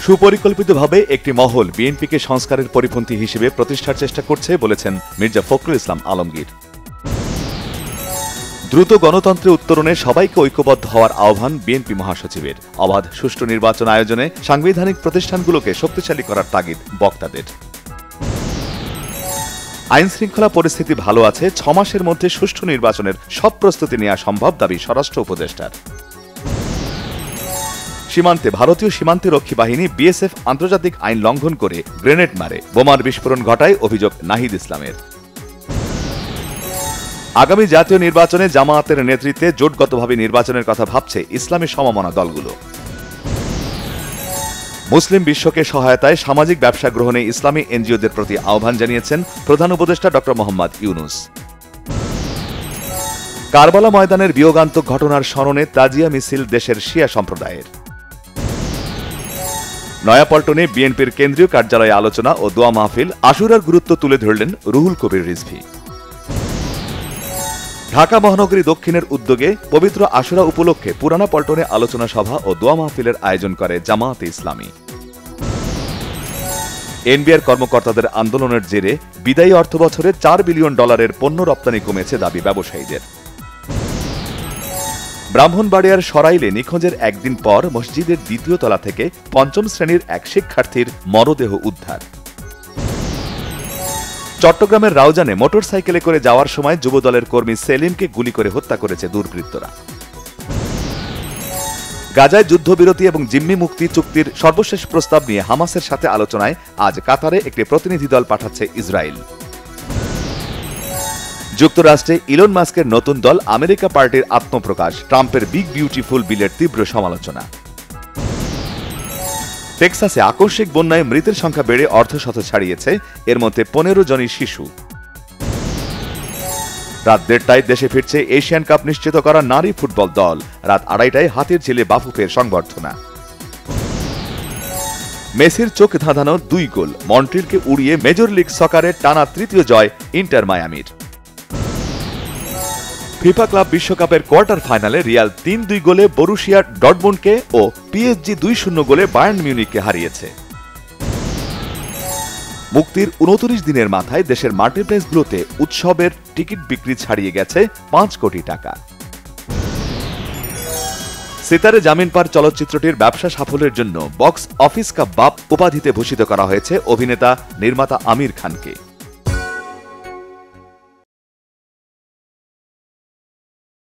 সুপরিকল্পিতভাবে একটি মহল বিএনপিকে সংস্কারের পরিপন্থী হিসেবে প্রতিষ্ঠার চেষ্টা করছে বলেছেন মির্জা ফখরুল ইসলাম আলমগীর। দ্রুত গণতন্ত্রে উত্তরণে সবাইকে ঐক্যবদ্ধ হওয়ার আহ্বান বিএনপি মহাসচিবের। অবাধ সুষ্ঠু নির্বাচন আয়োজনে সাংবিধানিক প্রতিষ্ঠানগুলোকে শক্তিশালী করার তাগিদ বক্তাদের। আইনশৃঙ্খলা পরিস্থিতি ভালো আছে, 6 মাসের মধ্যে সুষ্ঠু নির্বাচনের সব প্রস্তুতি নেওয়া সম্ভব দাবি স্বরাষ্ট্র উপদেষ্টার। সীমান্তে ভারতীয় সীমান্তরক্ষী বাহিনী বিএসএফ আন্তর্জাতিক আইন লঙ্ঘন করে গ্রেনেড মারে, বোমার বিস্ফোরণ ঘটায় অভিযোগ নাহিদ ইসলামের। আগামী জাতীয় নির্বাচনে জামায়াতের নেতৃত্বে জোটগতভাবে নির্বাচনের কথা ভাবছে ইসলামী সমমনা দলগুলো। মুসলিম বিশ্বকে সহায়তায় সামাজিক ব্যবসা গ্রহণে ইসলামী এনজিওদের প্রতি আহ্বান জানিয়েছেন প্রধান উপদেষ্টা ড. মোহাম্মদ ইউনুস। কারবালা ময়দানের বিয়োগান্তক ঘটনার স্মরণে তাজিয়া মিছিল দেশের শিয়া সম্প্রদায়ের। নয়াপল্টনে বিএনপির কেন্দ্রীয় কার্যালয়ে আলোচনা ও দোয়া মাহফিল, আশুরার গুরুত্ব তুলে ধরলেন রুহুল কবির রিজভী। ঢাকা মহানগরী দক্ষিণের উদ্যোগে পবিত্র আশুরা উপলক্ষে পুরানা পল্টনে আলোচনা সভা ও দোয়া মাহফিলের আয়োজন করে জামায়াতে ইসলামী। এনবিআর কর্মকর্তাদের আন্দোলনের জেরে বিদায়ী অর্থবছরে $4 বিলিয়ন পণ্য রপ্তানি কমেছে দাবি ব্যবসায়ীদের। ব্রাহ্মণবাড়িয়ার সরাইলে নিখোঁজের একদিন পর মসজিদের দ্বিতীয় তলা থেকে 5ম শ্রেণীর এক শিক্ষার্থীর মরদেহ উদ্ধার। চট্টগ্রামের রাউজানে মোটরসাইকেলে করে যাওয়ার সময় যুবদলের কর্মী সেলিমকে গুলি করে হত্যা করেছে দুর্বৃত্তরা। গাজায় যুদ্ধবিরতি এবং জিম্মি মুক্তি চুক্তির সর্বশেষ প্রস্তাব নিয়ে হামাসের সাথে আলোচনায় আজ কাতারে একটি প্রতিনিধি দল পাঠাচ্ছে ইসরায়েল। যুক্তরাষ্ট্রে ইলন মাস্কের নতুন দল আমেরিকা পার্টির আত্মপ্রকাশ, ট্রাম্পের বিগ বিউটিফুল বিলের তীব্র সমালোচনা। টেক্সাসে আকস্মিক বন্যায় মৃতের সংখ্যা বেড়ে অর্ধশত ছাড়িয়েছে, এর মধ্যে 15 জনই শিশু। রাত 1:30টায় দেশে ফিরছে এশিয়ান কাপ নিশ্চিত করা নারী ফুটবল দল। রাত 2:30টায় হাতিরঝিলে বাফুফের সংবর্ধনা। মেসির চোখ ধাঁধানো 2 গোল, মন্ট্রিলকে উড়িয়ে মেজর লিগ সকারের টানা 3য় জয় ইন্টার মায়ামির। ফিফা ক্লাব বিশ্বকাপের কোয়ার্টার ফাইনালে রিয়াল 3-2 গোলে বরুশিয়া ডর্টমুন্ডকে ও পিএসজি 2-0 গোলে বায়ার্ন মিউনিখকে হারিয়েছে। মুক্তির 29 দিনের মাথায় দেশের মাল্টিপ্লেক্সগুলোতে উৎসবের টিকিট বিক্রি ছাড়িয়ে গেছে 5 কোটি টাকা। সিতারে জামিন পার চলচ্চিত্রটির ব্যবসা সাফল্যের জন্য বক্স অফিস কা বাপ উপাধিতে ভূষিত করা হয়েছে অভিনেতা নির্মাতা আমির খানকে।